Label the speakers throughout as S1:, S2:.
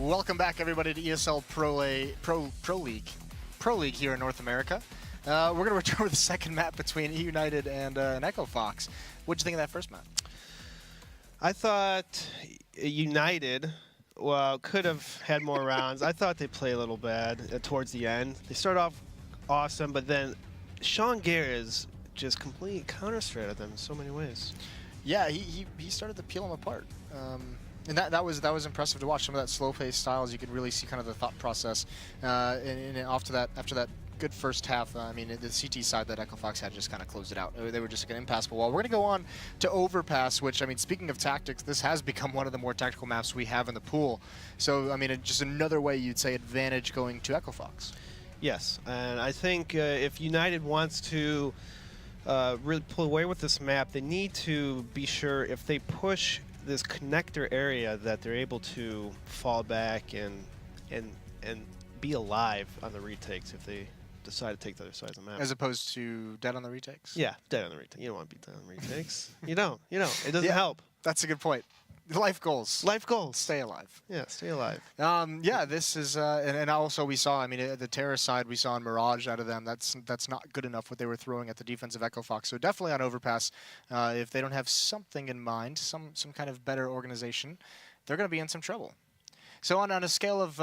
S1: Welcome back, everybody, to ESL Pro League here in North America. We're going to return with the second map between eUnited and EchoFox. What'd you think of that first map?
S2: I thought United, well, could have had more rounds. I thought they played a little bad towards the end. They started off awesome, but then Sean Garris just completely counter-strategized them in so many ways.
S1: Yeah, he started to peel them apart. And that was impressive to watch. Some of that slow-paced styles, you could really see kind of the thought process. And after that good first half, I mean, the CT side that EchoFox had just kind of closed it out. They were just like an impassable wall. We're going to go on to Overpass, which, I mean, speaking of tactics, this has become one of the more tactical maps we have in the pool. So, I mean, just another way you'd say advantage going to EchoFox.
S2: Yes, and I think if United wants to really pull away with this map, they need to be sure if they push this connector area that they're able to fall back and be alive on the retakes if they decide to take the other side of the map.
S1: As opposed to dead on the retakes?
S2: Yeah, dead on the retake. You don't want to be dead on the retakes. You don't. It doesn't help.
S1: That's a good point. Life goals.
S2: Life goals.
S1: Stay alive.
S2: Yeah, stay alive.
S1: Yeah, this is, and also we saw, I mean, the terror side we saw in Mirage out of them. That's not good enough what they were throwing at the defensive EchoFox. So definitely on Overpass, if they don't have something in mind, some kind of better organization, they're going to be in some trouble. So on a scale of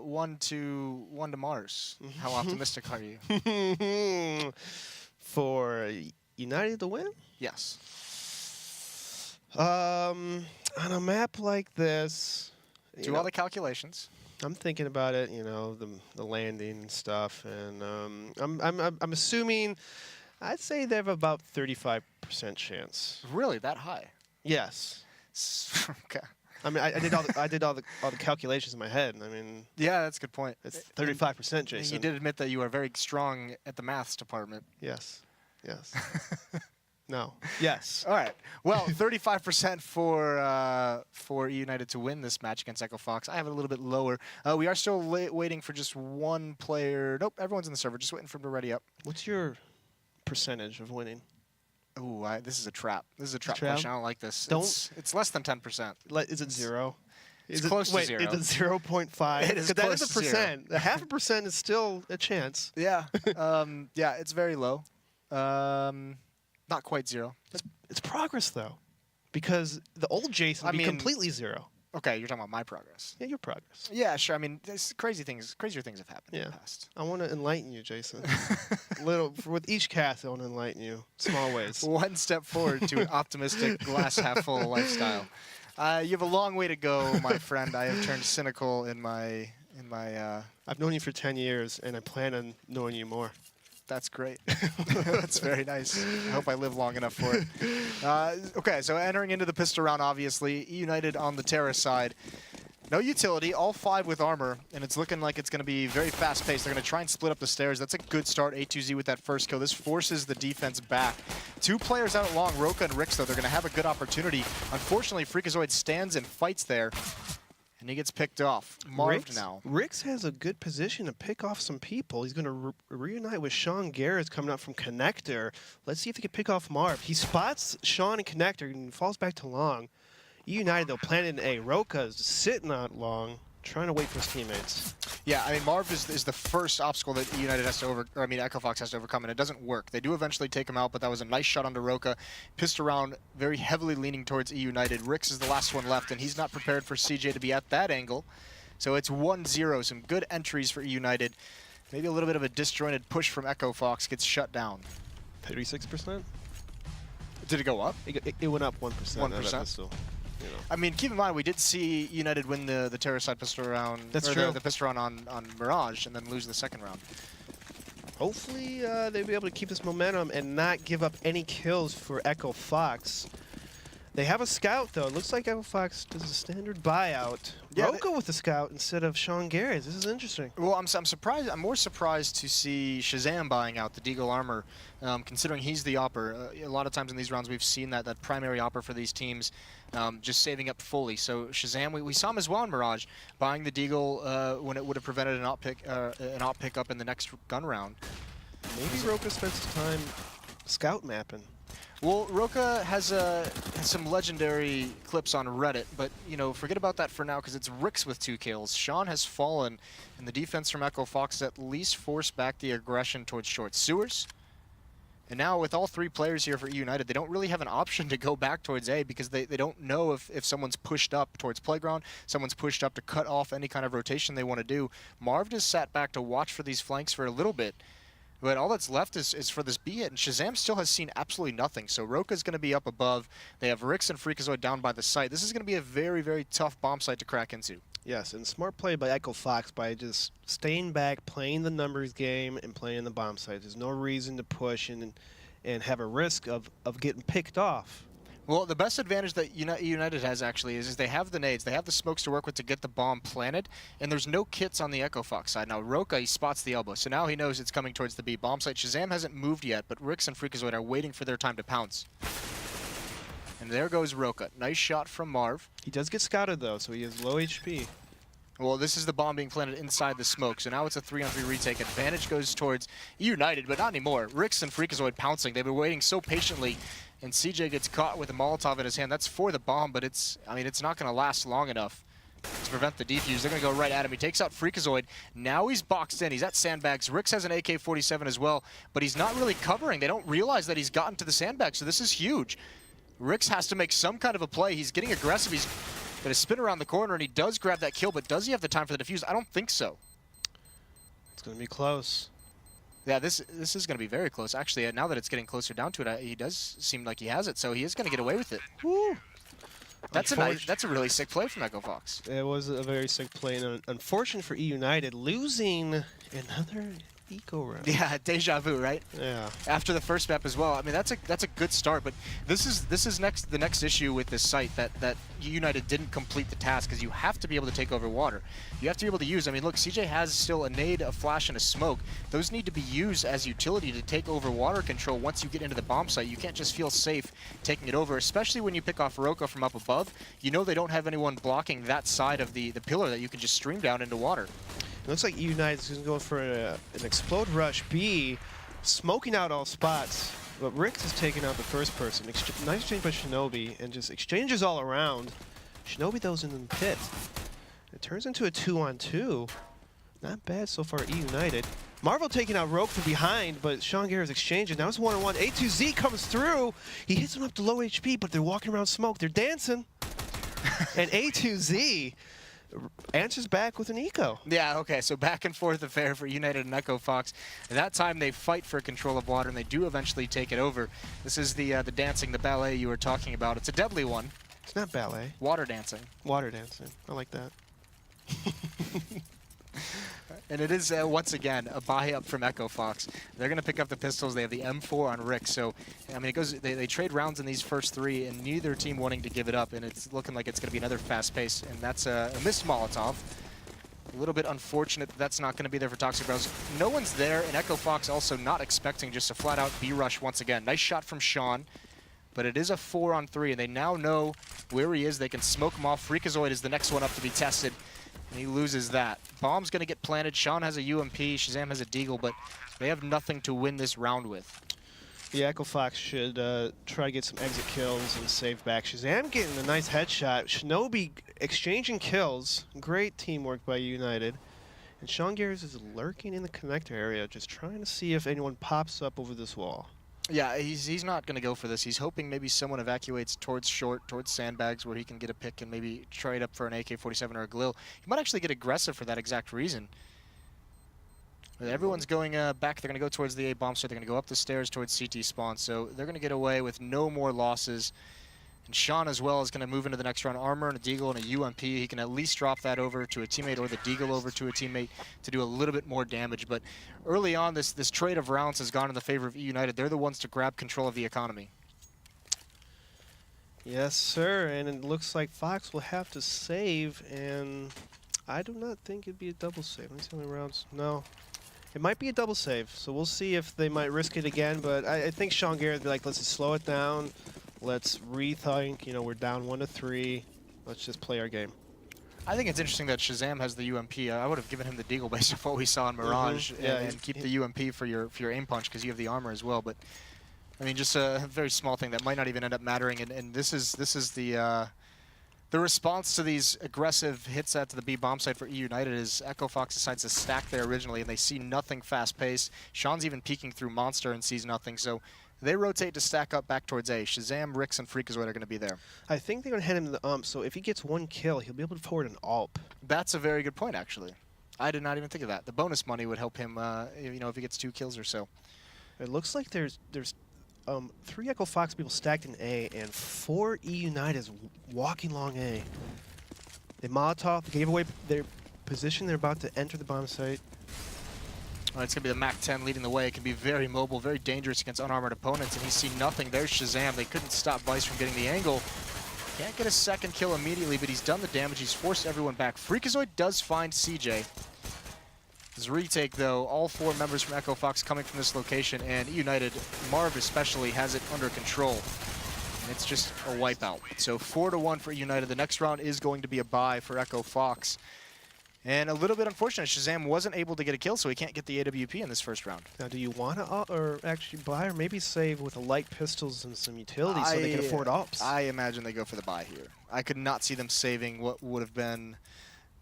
S1: 1 to Mars, how optimistic are you?
S2: For United to win?
S1: Yes.
S2: On a map like this,
S1: do all the calculations.
S2: I'm thinking about it, the landing and stuff, and I'm assuming, I'd say they have about 35% chance.
S1: Really, that high?
S2: Yes.
S1: Okay.
S2: I mean, I did all the calculations in my head. I mean,
S1: yeah, that's a good point.
S2: It's 35%, Jason.
S1: You did admit that you are very strong at the maths department.
S2: Yes. Yes. No. Yes.
S1: All right. Well, 35% for eUnited to win this match against EchoFox. I have it a little bit lower. We are still waiting for just one player. Nope, everyone's in the server. Just waiting for him to ready up.
S2: What's your percentage of winning?
S1: Ooh, this is a trap. This is a trap question. I don't like this. It's less than 10%.
S2: Is it 0?
S1: It's close to 0.
S2: Is it 0.5?
S1: It is
S2: that
S1: close
S2: is a
S1: to
S2: percent. A half a percent is still a chance.
S1: Yeah. Yeah, it's very low. Not quite 0.
S2: It's progress, though, because the old Jason would be completely 0.
S1: Okay, you're talking about my progress.
S2: Yeah, your progress.
S1: Yeah, sure. I mean, crazier things have happened in the past.
S2: I want to enlighten you, Jason. With each cast, I want to enlighten you, small ways.
S1: One step forward to an optimistic, glass half full lifestyle. You have a long way to go, my friend. I have turned cynical in my.
S2: I've known you for 10 years, and I plan on knowing you more.
S1: That's great. That's very nice. I hope I live long enough for it. Okay, so entering into the pistol round, obviously, eUnited on the terror side. No utility, all 5 with armor, and it's looking like it's going to be very fast-paced. They're going to try and split up the stairs. That's a good start, A2Z with that first kill. This forces the defense back. 2 players out long, Roka and Rix, though. They're going to have a good opportunity. Unfortunately, Freakazoid stands and fights there. And he gets picked off. Marved now.
S2: Rix has a good position to pick off some people. He's going to reunite with Sean Garris coming up from Connector. Let's see if he can pick off Marv. He spots Sean and Connector and falls back to long. eUnited, though, planted A. Roka is sitting on long, trying to wait for his teammates.
S1: Yeah, I mean, Marv is the first obstacle that eUnited has to EchoFox has to overcome, and it doesn't work. They do eventually take him out, but that was a nice shot onto Roka. Pissed around, very heavily leaning towards eUnited. Rix is the last one left, and he's not prepared for CJ to be at that angle. So it's 1-0, some good entries for eUnited. Maybe a little bit of a disjointed push from EchoFox gets shut down.
S2: 36%?
S1: Did it go up?
S2: It went up 1%.
S1: 1%? I mean, keep in mind, we did see United win the terror side pistol round.
S2: That's true.
S1: The pistol round on Mirage, and then lose the second round.
S2: Hopefully, they'll be able to keep this momentum and not give up any kills for EchoFox. They have a scout, though. It looks like EchoFox does a standard buyout. Yeah, Roka with the scout instead of Sean Garris. This is interesting.
S1: Well, I'm surprised. I'm more surprised to see Shazam buying out the Deagle armor, considering he's the opper. A lot of times in these rounds, we've seen that primary opper for these teams just saving up fully. So Shazam, we saw him as well in Mirage, buying the Deagle when it would have prevented an op pickup in the next gun round.
S2: Maybe Roka spends his time scout mapping.
S1: Well, Roka has some legendary clips on Reddit, but, you know, forget about that for now because it's Rix with 2 kills. Sean has fallen, and the defense from EchoFox at least forced back the aggression towards short sewers. And now with all 3 players here for eUnited, they don't really have an option to go back towards A because they don't know if someone's pushed up towards playground, someone's pushed up to cut off any kind of rotation they want to do. Marv just sat back to watch for these flanks for a little bit. But all that's left is for this B hit, and Shazam still has seen absolutely nothing. So Roka's going to be up above. They have Rix and Freakazoid down by the site. This is going to be a very, very tough bomb site to crack into.
S2: Yes, and smart play by EchoFox by just staying back, playing the numbers game, and playing the bomb site. There's no reason to push and have a risk of getting picked off.
S1: Well, the best advantage that eUnited has actually is they have the nades, they have the smokes to work with to get the bomb planted, and there's no kits on the EchoFox side. Now, Roka, he spots the elbow, so now he knows it's coming towards the B bomb site. Shazam hasn't moved yet, but Rix and Freakazoid are waiting for their time to pounce. And there goes Roka. Nice shot from Marv.
S2: He does get scouted, though, so he has low HP.
S1: Well, this is the bomb being planted inside the smoke, so now it's a 3-on-3 retake. Advantage goes towards eUnited, but not anymore. Rix and Freakazoid pouncing. They've been waiting so patiently, and CJ gets caught with a Molotov in his hand. That's for the bomb, but it's not going to last long enough to prevent the defuse. They're going to go right at him. He takes out Freakazoid. Now he's boxed in. He's at sandbags. Rix has an AK-47 as well, but he's not really covering. They don't realize that he's gotten to the sandbags, so this is huge. Rix has to make some kind of a play. He's getting aggressive. He's going to spin around the corner, and he does grab that kill, but does he have the time for the defuse? I don't think so.
S2: It's going to be close.
S1: Yeah, this is going to be very close. Actually, now that it's getting closer down to it, he does seem like he has it, so he is going to get away with it.
S2: Woo.
S1: That's a really sick play from EchoFox.
S2: It was a very sick play, and unfortunate for eUnited, losing another eco round.
S1: Yeah, deja vu, right?
S2: Yeah.
S1: After the first map as well. I mean, that's a good start, but this is the next issue with this site that eUnited didn't complete the task, because you have to be able to take over water. You have to be able to use. I mean, look, CJ has still a nade, a flash, and a smoke. Those need to be used as utility to take over water control once you get into the bomb site. You can't just feel safe taking it over, especially when you pick off Roka from up above. You know they don't have anyone blocking that side of the pillar that you can just stream down into water.
S2: It looks like eUnited's going to go for an explode rush B, smoking out all spots. But Rix is taking out the first person. Nice exchange by Shinobi, and just exchanges all around. Shinobi those in the pit. It turns into a 2-on-2. Not bad so far, eUnited. Marvel taking out Rogue from behind, but Sean Garrett's exchanges. Now it's 1-on-1. A2Z comes through. He hits him up to low HP, but they're walking around smoke. They're dancing. And A2Z answers back with an eco.
S1: Yeah, okay, so back and forth affair for eUnited and EchoFox. That time they fight for control of water, and they do eventually take it over. This is the dancing, the ballet you were talking about. It's a deadly one.
S2: It's not ballet.
S1: Water dancing.
S2: Water dancing. I like that.
S1: And it is, once again, a buy-up from EchoFox. They're going to pick up the pistols. They have the M4 on Rick. So, I mean, it goes. They trade rounds in these first 3, and neither team wanting to give it up. And it's looking like it's going to be another fast pace. And that's a missed Molotov. A little bit unfortunate that that's not going to be there for Toxic Bros. No one's there, and EchoFox also not expecting just a flat-out B-rush once again. Nice shot from Sean. But it is a 4-on-3, and they now know where he is. They can smoke him off. Freakazoid is the next one up to be tested. And he loses that. Bomb's going to get planted. Sean has a UMP. Shazam has a Deagle, but they have nothing to win this round with.
S2: Yeah, EchoFox should try to get some exit kills and save back. Shazam getting a nice headshot. Shinobi exchanging kills. Great teamwork by eUnited. And Sean Garrett is lurking in the connector area, just trying to see if anyone pops up over this wall.
S1: Yeah, he's not going to go for this. He's hoping maybe someone evacuates towards short, towards sandbags, where he can get a pick and maybe trade up for an AK-47 or a Glil. He might actually get aggressive for that exact reason. But everyone's going back. They're going to go towards the A bomb site. They're going to go up the stairs towards CT spawn. So they're going to get away with no more losses. And Sean as well is going to move into the next round. Armor and a Deagle and a UMP. He can at least drop that over to a teammate, or the Deagle over to a teammate, to do a little bit more damage. But early on, this trade of rounds has gone in the favor of eUnited. They're the ones to grab control of the economy.
S2: Yes, sir. And it looks like Fox will have to save. And I do not think it'd be a double save. Let me see how many rounds. No. It might be a double save. So we'll see if they might risk it again. But I think Sean Garrett would be like, let's just slow it down. Let's rethink, you know, we're down 1-3. Let's just play our game.
S1: I think it's interesting that Shazam has the UMP. I would have given him the Deagle based on what we saw in Mirage,
S2: Yeah,
S1: and keep the UMP for your aim punch, because you have the armor as well. But I mean, just a very small thing that might not even end up mattering. And this is the response to these aggressive hits at the B bomb site for eUnited is EchoFox decides to stack there originally, and they see nothing fast-paced. Sean's even peeking through Monster and sees nothing, so they rotate to stack up back towards A. Shazam, Rix, and Freakazoid are going to be there.
S2: I think they're going to head him to the so if he gets 1 kill, he'll be able to forward an AWP.
S1: That's a very good point, actually. I did not even think of that. The bonus money would help him, you know, if he gets 2 kills or so.
S2: It looks like there's 3 EchoFox people stacked in A, and 4 eUnited is walking along A. They Molotov, gave away their position. They're about to enter the bomb site.
S1: It's going to be the MAC-10 leading the way. It can be very mobile, very dangerous against unarmored opponents, and he's seen nothing. There's Shazam. They couldn't stop Vice from getting the angle. Can't get a second kill immediately, but he's done the damage. He's forced everyone back. Freakazoid does find CJ. His retake, though, all 4 members from EchoFox coming from this location, and eUnited, Marv especially, has it under control. And it's just a wipeout. So 4-1 for eUnited. The next round is going to be a bye for EchoFox. And a little bit unfortunate, Shazam wasn't able to get a kill, so he can't get the AWP in this first round.
S2: Now, do you want to or actually buy, or maybe save with a light pistols and some utility so they can afford AWPs?
S1: I imagine they go for the buy here. I could not see them saving what would have been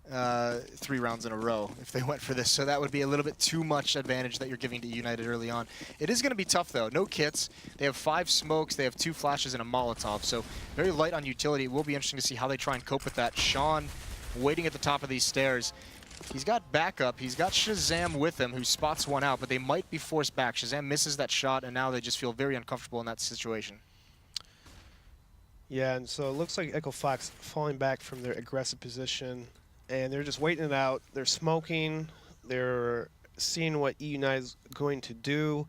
S1: 3 rounds in a row if they went for this, so that would be a little bit too much advantage that you're giving to United early on. It is going to be tough, though. No kits. They have 5 smokes. They have 2 flashes and a Molotov, so very light on utility. It will be interesting to see how they try and cope with that. Sean waiting at the top of these stairs. He's got backup. He's got Shazam with him, who spots one out, but they might be forced back. Shazam misses that shot, and now they just feel very uncomfortable in that situation.
S2: Yeah, and so it looks like EchoFox falling back from their aggressive position, and they're just waiting it out. They're smoking. They're seeing what eUnited is going to do.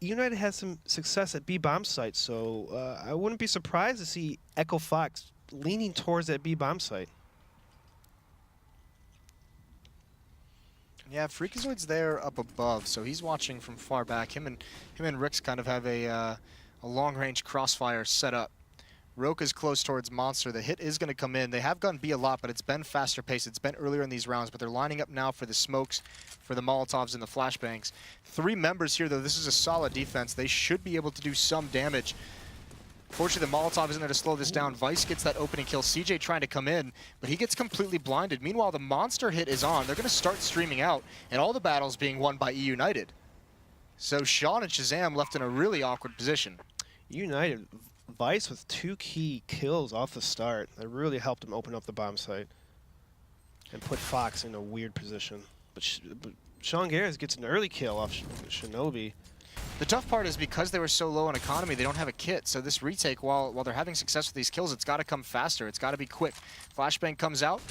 S2: eUnited has some success at B bomb site, so I wouldn't be surprised to see EchoFox leaning towards that B bomb site.
S1: Yeah, Freakazoid's there up above, so he's watching from far back. Him and Rix kind of have a long-range crossfire set up. Roke is close towards Monster. The hit is going to come in. They have gone B a lot, but it's been faster paced. It's been earlier in these rounds, but they're lining up now for the smokes, for the Molotovs, and the flashbangs. 3 members here, though. This is a solid defense. They should be able to do some damage. Fortunately, the Molotov isn't there to slow this down. Vice gets that opening kill. CJ trying to come in, but he gets completely blinded. Meanwhile, the Monster hit is on. They're going to start streaming out, and all the battles being won by eUnited. So Sean and Shazam left in a really awkward position.
S2: eUnited, Vice with 2 key kills off the start. That really helped him open up the bomb site and put Fox in a weird position. But Sean Garris gets an early kill off Shinobi.
S1: The tough part is because they were so low on economy, they don't have a kit. So this retake, while they're having success with these kills, it's got to come faster. It's got to be quick. Flashbang comes out.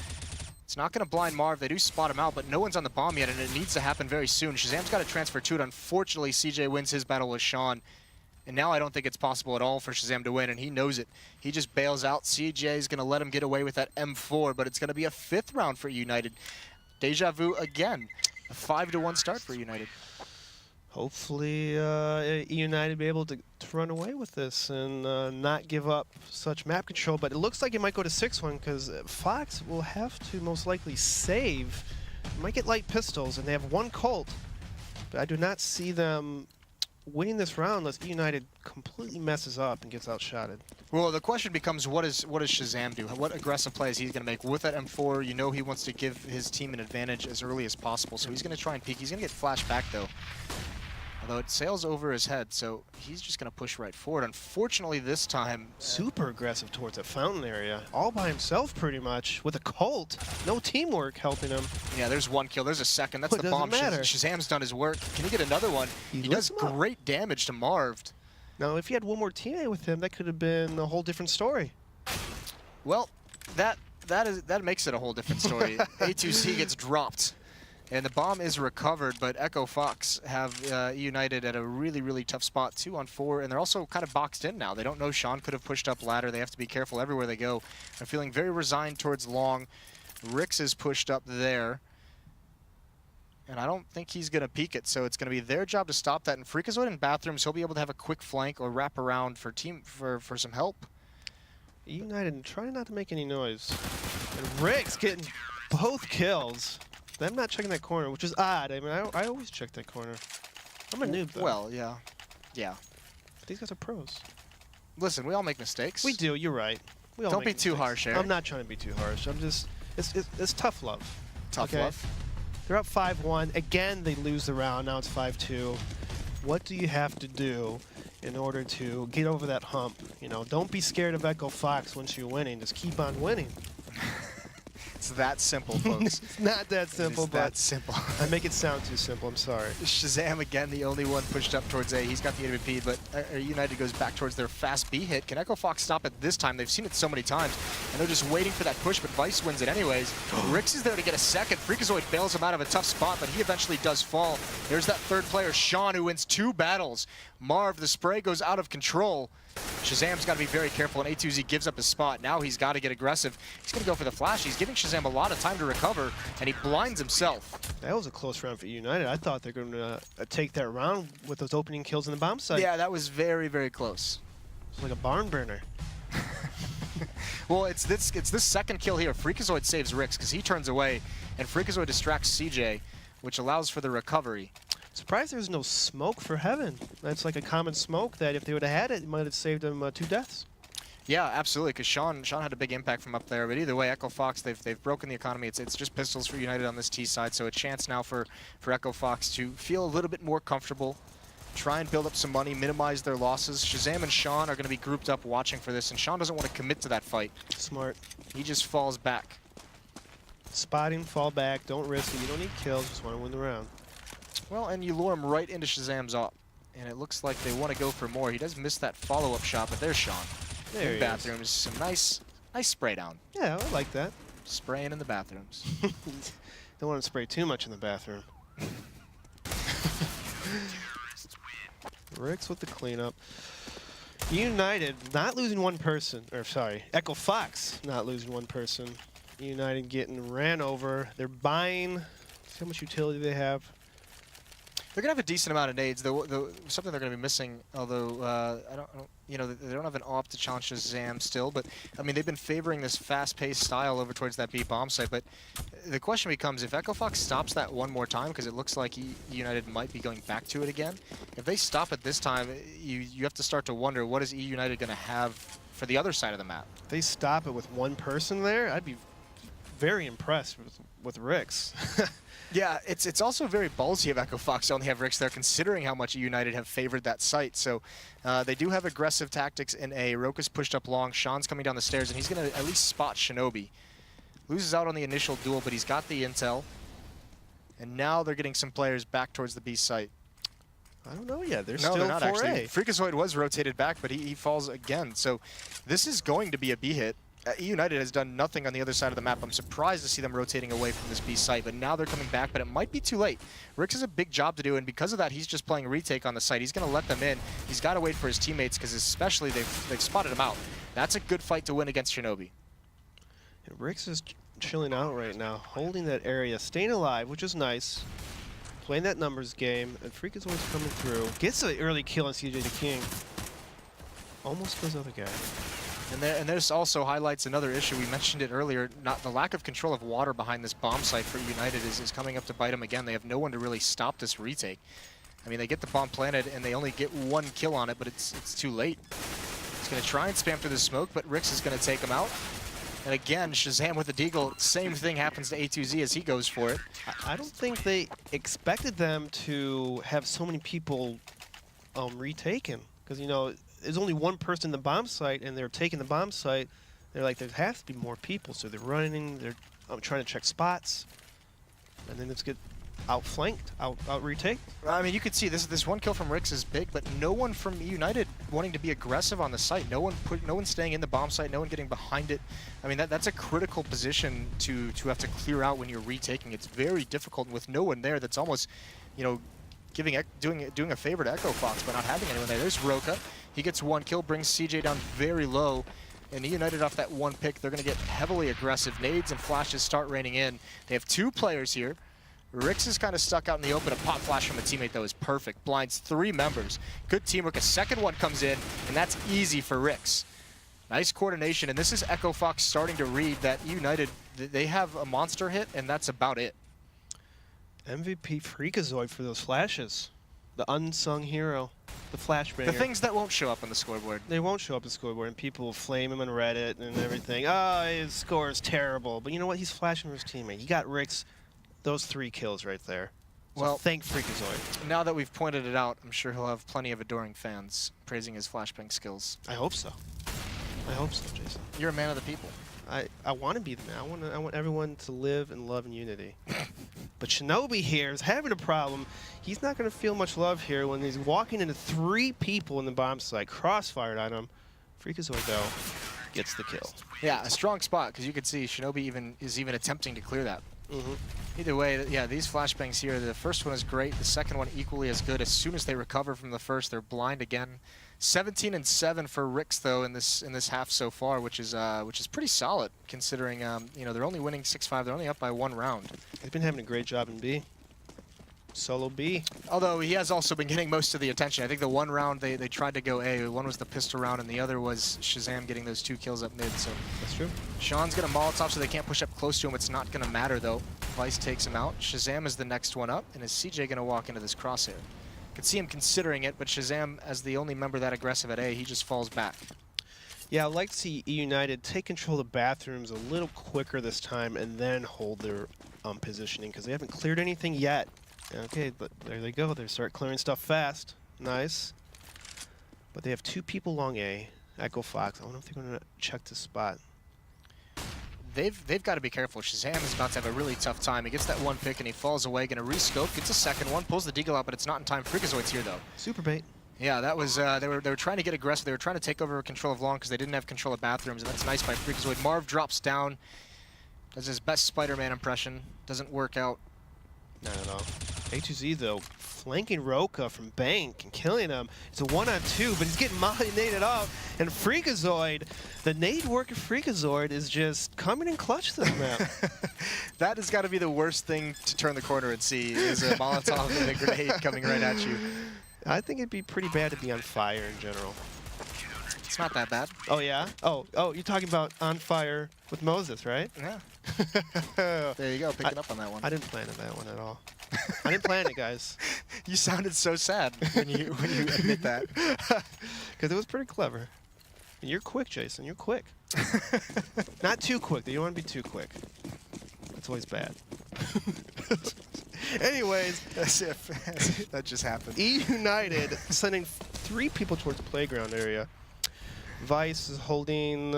S1: It's not going to blind Marv. They do spot him out, but no one's on the bomb yet, and it needs to happen very soon. Shazam's got to transfer to it. Unfortunately, CJ wins his battle with Sean. And now I don't think it's possible at all for Shazam to win, and he knows it. He just bails out. CJ is going to let him get away with that M4, but it's going to be a 5th round for United. Deja vu again. A 5-1 start for United.
S2: Hopefully, eUnited be able to run away with this and not give up such map control. But it looks like it might go to 6-1 because Fox will have to most likely save. Might get light pistols, and they have 1 Colt. But I do not see them winning this round unless eUnited completely messes up and gets outshotted.
S1: Well, the question becomes, what does Shazam do? What aggressive plays he's going to make with that M4? You know he wants to give his team an advantage as early as possible, so he's going to try and peek. He's going to get flashed back, though. Although it sails over his head, so he's just going to push right forward. Unfortunately, this time...
S2: Super aggressive towards the fountain area. All by himself, pretty much, with a Colt. No teamwork helping him.
S1: Yeah, there's 1 kill. There's a second. That's the bomb. Shazam's done his work. Can he get another one? He does great damage to Marv.
S2: Now, if he had 1 more teammate with him, that could have been a whole different story.
S1: Well, that makes it a whole different story. A2C gets dropped. And the bomb is recovered, but EchoFox have eUnited at a really, really tough spot, 2-on-4, and they're also kind of boxed in now. They don't know Sean could have pushed up ladder. They have to be careful everywhere they go. They're feeling very resigned towards long. Rix is pushed up there, and I don't think he's going to peek it, so it's going to be their job to stop that. And Freakazoid in bathrooms, he'll be able to have a quick flank or wrap around for some help.
S2: eUnited trying not to make any noise. And Rix getting both kills. I'm not checking that corner, which is odd. I mean, I always check that corner. I'm a noob, though.
S1: Well, yeah. Yeah.
S2: These guys are pros.
S1: Listen, we all make mistakes.
S2: We do. You're right. We all
S1: Don't
S2: make
S1: be too
S2: mistakes.
S1: harsh, Eric.
S2: I'm not trying to be too harsh. I'm just. It's tough love.
S1: Tough
S2: okay?
S1: love.
S2: They're up 5-1. Again, they lose the round. Now it's 5-2. What do you have to do in order to get over that hump? You know, don't be scared of EchoFox once you're winning. Just keep on winning.
S1: It's that simple, folks.
S2: It's not that simple,
S1: It's
S2: but
S1: that simple.
S2: I make it sound too simple. I'm sorry.
S1: Shazam again, the only one pushed up towards A. He's got the MVP, but United goes back towards their fast B hit. Can EchoFox stop it this time? They've seen it so many times, and they're just waiting for that push, but Vice wins it anyways. Rix is there to get a second. Freakazoid bails him out of a tough spot, but he eventually does fall. There's that third player, Sean, who wins 2 battles. Marv, the spray goes out of control. Shazam's got to be very careful, and A2Z gives up his spot. Now he's got to get aggressive. He's going to go for the flash. He's giving Shazam a lot of time to recover, and he blinds himself.
S2: That was a close round for United. I thought they were going to take that round with those opening kills in the bomb site.
S1: Yeah, that was very, very close.
S2: It's like a barn burner.
S1: Well, it's this second kill here. Freakazoid saves Rix because he turns away, and Freakazoid distracts CJ, which allows for the recovery.
S2: Surprised there's no smoke for Heaven. That's like a common smoke that if they would have had it, it might have saved them 2 deaths.
S1: Yeah, absolutely, because Sean had a big impact from up there. But either way, EchoFox, they've broken the economy. It's just pistols for United on this T side, so a chance now for EchoFox to feel a little bit more comfortable, try and build up some money, minimize their losses. Shazam and Sean are going to be grouped up watching for this, and Sean doesn't want to commit to that fight.
S2: Smart.
S1: He just falls back.
S2: Spotting, fall back, don't risk it. You don't need kills, just want to win the round.
S1: Well, and you lure him right into Shazam's op, and it looks like they want to go for more. He does miss that follow-up shot, but there's Sean.
S2: There
S1: in bathrooms, some nice spray down.
S2: Yeah, I like that.
S1: Spraying in the bathrooms.
S2: Don't want to spray too much in the bathroom. Rix with the cleanup. United not losing one person, or sorry, EchoFox not losing one person. United getting ran over. They're buying. See how much utility they have.
S1: They're gonna have a decent amount of nades. Something they're gonna be missing, although I don't, you know, they don't have an op to challenge Shazam still. But I mean, they've been favoring this fast-paced style over towards that B bomb site. But the question becomes, if EchoFox stops that one more time, because it looks like United might be going back to it again. If they stop it this time, you have to start to wonder, what is United gonna have for the other side of the map?
S2: If they stop it with one person there, I'd be very impressed with Rix.
S1: Yeah, it's also very ballsy of EchoFox to only have Rix there, considering how much United have favored that site. So they do have aggressive tactics in A. Roka's pushed up long. Sean's coming down the stairs, and he's going to at least spot Shinobi. Loses out on the initial duel, but he's got the intel. And now they're getting some players back towards the B site.
S2: I don't know yet. They're
S1: No,
S2: still
S1: they're not
S2: 4A.
S1: actually. Freakazoid was rotated back, but he falls again. So this is going to be a B hit. eUnited has done nothing on the other side of the map. I'm surprised to see them rotating away from this B site, but now they're coming back, but it might be too late. Rix has a big job to do, and because of that, he's just playing retake on the site. He's going to let them in. He's got to wait for his teammates, because especially they've spotted him out. That's a good fight to win against Shinobi.
S2: And Rix is chilling out right now, holding that area, staying alive, which is nice. Playing that numbers game, and Freakazoid's coming through. Gets an early kill on CJ the King. Almost kills the other guy.
S1: And this also highlights another issue. We mentioned it earlier. The lack of control of water behind this bomb site for United is coming up to bite them again. They have no one to really stop this retake. I mean, they get the bomb planted, and they only get 1 kill on it, but it's too late. He's going to try and spam through the smoke, but Rix is going to take him out. And again, Shazam with the deagle. Same thing happens to A2Z as he goes for it.
S2: I don't think they expected them to have so many people retaken. Because, you know, there's only one person in the bomb site, and they're taking the bomb site. They're like, there has to be more people. So they're running, they're trying to check spots. And then let's get outflanked, out retake.
S1: I mean, you could see this 1 kill from Rix is big, but no one from United wanting to be aggressive on the site. No one staying in the bomb site. No one getting behind it. I mean, that's a critical position to have to clear out when you're retaking. It's very difficult with no one there. That's almost, you know, doing a favor to EchoFox by not having anyone there. There's Roka. He gets 1 kill, brings CJ down very low. And United off that 1 pick, they're going to get heavily aggressive. Nades and flashes start raining in. They have 2 players here. Rix is kind of stuck out in the open. A pop flash from a teammate, though, is perfect. Blinds 3 members. Good teamwork. A second one comes in, and that's easy for Rix. Nice coordination, and this is EchoFox starting to read that United, they have a monster hit, and that's about it.
S2: MVP Freakazoid for those flashes. The unsung hero. The flashbanger.
S1: The things that won't show up on the scoreboard.
S2: They won't show up on the scoreboard, and people will flame him on Reddit and everything. Oh, his score is terrible. But you know what? He's flashing for his teammate. He got Rick's those 3 kills right there. So
S1: well,
S2: thank Freakazoid.
S1: Now that we've pointed it out, I'm sure he'll have plenty of adoring fans praising his flashbang skills.
S2: I hope so. I hope so, Jason.
S1: You're a man of the people.
S2: I want to be the man. I want everyone to live and love in unity. But Shinobi here is having a problem. He's not going to feel much love here when he's walking into 3 people in the bomb site, crossfired on him. Freakazoid, though, gets the kill.
S1: Yeah, a strong spot, because you can see Shinobi is even attempting to clear that.
S2: Mm-hmm.
S1: Either way, yeah, these flashbangs here, the first one is great, the second one equally as good. As soon as they recover from the first, they're blind again. 17 and 7 for Ricks though in this half so far, which is pretty solid considering you know, they're only winning 6-5. They're only up by 1 round.
S2: He's been having a great job in B. Solo B.
S1: Although he has also been getting most of the attention. I think the 1 round they tried to go A. One was the pistol round, and the other was Shazam getting those 2 kills up mid. So
S2: That's true.
S1: Sean's gonna Molotov, so they can't push up close to him. It's not gonna matter though. Vice takes him out. Shazam is the next one up, and is CJ gonna walk into this crosshair? Could see him considering it, but Shazam, as the only member that aggressive at A, he just falls back.
S2: Yeah, I'd like to see eUnited take control of the bathrooms a little quicker this time and then hold their positioning, because they haven't cleared anything yet. Okay, but there they go. They start clearing stuff fast. Nice. But they have 2 people long A. EchoFox. I wonder if they're going to check the spot.
S1: They've got to be careful. Shazam is about to have a really tough time. He gets that 1 pick and he falls away. Gonna rescope, gets a second one, pulls the deagle out, but it's not in time. Freakazoid's here though.
S2: Super bait.
S1: Yeah, that was they were trying to get aggressive. They were trying to take over control of long because they didn't have control of bathrooms, and that's nice by Freakazoid. Marv drops down, does his best Spider-Man impression. Doesn't work out.
S2: Not at all. A2Z though, flanking Roka from Bank and killing him. It's a 1-on-2, but he's getting molly-naded off. And Freakazoid, the nade work of Freakazoid is just coming in clutch this map.
S1: That has got to be the worst thing to turn the corner and see, is a Molotov and a grenade coming right at you.
S2: I think it'd be pretty bad to be on fire in general.
S1: It's not that bad.
S2: Oh yeah? Oh, you're talking about on fire with Moses, right?
S1: Yeah. There you go, picking up on that one.
S2: I didn't plan on that one at all. I didn't plan it, guys.
S1: You sounded so sad when you admit that.
S2: Because it was pretty clever. And you're quick, Jason. You're quick. Not too quick. You don't want to be too quick. That's always bad. Anyways,
S1: as if that just happened.
S2: eUnited sending 3 people towards the playground area. Vice is holding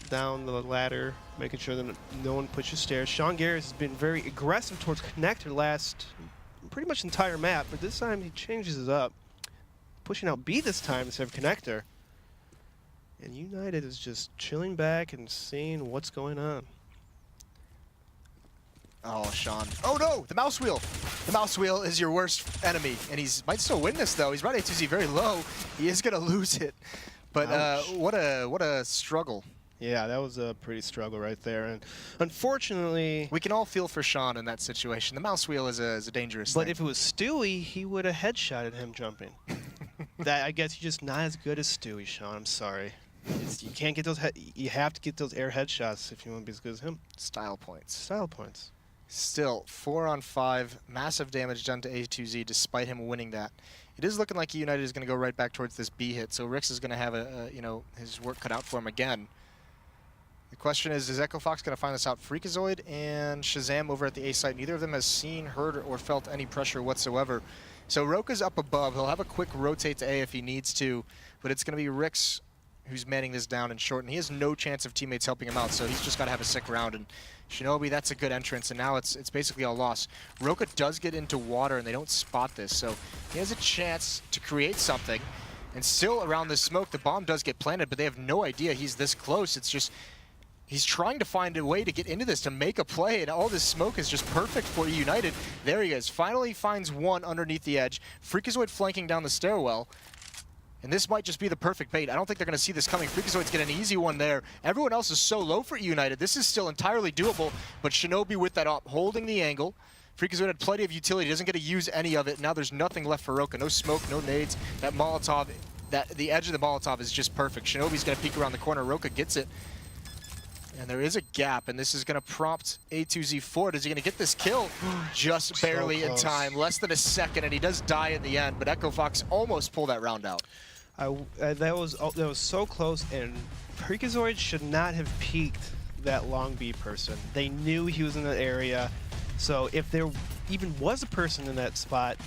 S2: down the ladder, making sure that no one pushes stairs. Sean Garris has been very aggressive towards Connector last pretty much entire map, but this time he changes it up. Pushing out B this time instead of Connector. And eUnited is just chilling back and seeing what's going on.
S1: Oh, Sean. Oh no, the mouse wheel. The mouse wheel is your worst enemy, and might still win this though. He's right A2Z very low. He is gonna lose it. But what a struggle.
S2: Yeah, that was a pretty struggle right there, and unfortunately,
S1: we can all feel for Sean in that situation. The mouse wheel is a dangerous thing.
S2: But if it was Stewie, he would have headshotted him jumping. That, I guess, you're just not as good as Stewie, Sean. I'm sorry. You can't get those. You have to get those air headshots if you want to be as good as him.
S1: Style points.
S2: Style points.
S1: Still, 4 on 5, massive damage done to A2Z despite him winning that. It is looking like eUnited is going to go right back towards this B hit, so Rix is going to have you know, his work cut out for him again. The question is EchoFox going to find this out? Freakazoid and Shazam over at the A site, neither of them has seen, heard, or felt any pressure whatsoever. So Roka's up above. He'll have a quick rotate to A if he needs to, but it's going to be Rix who's manning this down and short, and he has no chance of teammates helping him out, so he's just got to have a sick round. And Shinobi, that's a good entrance, and now it's basically all lost. Roka does get into water, and they don't spot this, so he has a chance to create something. And still around this smoke, the bomb does get planted, but they have no idea he's this close. It's just, he's trying to find a way to get into this, to make a play, and all this smoke is just perfect for eUnited. There he is, finally finds one underneath the edge. Freakazoid flanking down the stairwell. And this might just be the perfect bait. I don't think they're going to see this coming. Freakazoid's getting an easy one there. Everyone else is so low for eUnited. This is still entirely doable, but Shinobi with that up, holding the angle. Freakazoid had plenty of utility. Doesn't get to use any of it. Now there's nothing left for Roka. No smoke, no nades. That Molotov, the edge of the Molotov is just perfect. Shinobi's going to peek around the corner. Roka gets it. And there is a gap, and this is going to prompt A2Z forward. Is he going to get this kill? Just barely in time, less than a second, and he does die in the end, but EchoFox almost pulled that round out.
S2: That was so close, and Freakazoid should not have peeked that long B person. They knew he was in that area, so if there even was a person in that spot,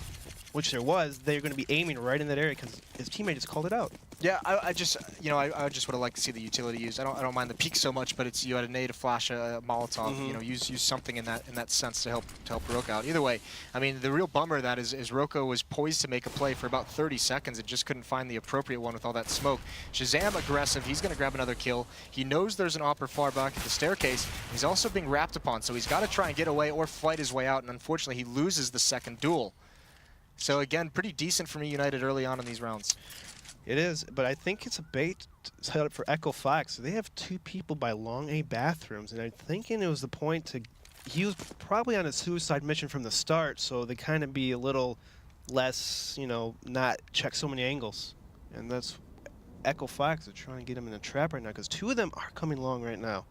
S2: which there was, they're going to be aiming right in that area because his teammate just called it out.
S1: Yeah, I just would have liked to see the utility used. I don't mind the peek so much, but it's you had a nade, a flash, a Molotov. You know, use something in that sense to help Roka out. Either way, I mean, the real bummer of that is Roka was poised to make a play for about 30 seconds and just couldn't find the appropriate one with all that smoke. Shazam aggressive. He's going to grab another kill. He knows there's an opper far back at the staircase. He's also being wrapped upon, so he's got to try and get away or fight his way out. And unfortunately, he loses the second duel. So again, pretty decent from eUnited early on in these rounds.
S2: It is, but I think it's a bait set up for EchoFox. They have 2 people by long A bathrooms, and I'm thinking it was the point to... He was probably on a suicide mission from the start, so they kind of be a little less, you know, not check so many angles. And that's EchoFox are trying to get him in a trap right now, because 2 of them are coming long right now.